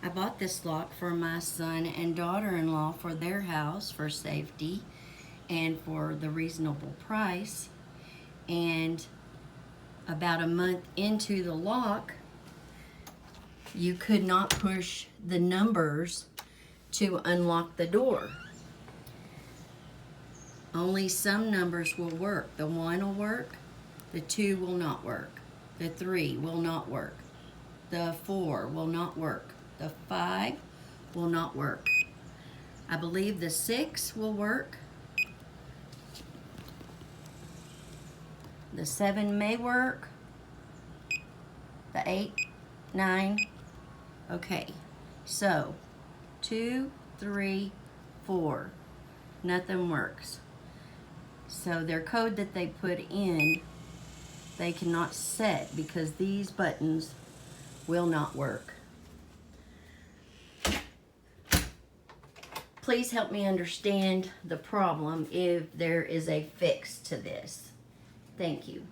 I bought this lock for my son and daughter-in-law for their house for safety and for the reasonable price. And about a month into the lock, you could not push the numbers to unlock the door. Only some numbers will work. The 1 will work, the 2 will not work, the 3 will not work, the 4 will not work, the 5 will not work. I believe the 6 will work. The 7 may work. The 8, 9. Okay, so 2, 3, 4. Nothing works. So their code that they put in, they cannot set because these buttons will not work. Please help me understand the problem if there is a fix to this. Thank you.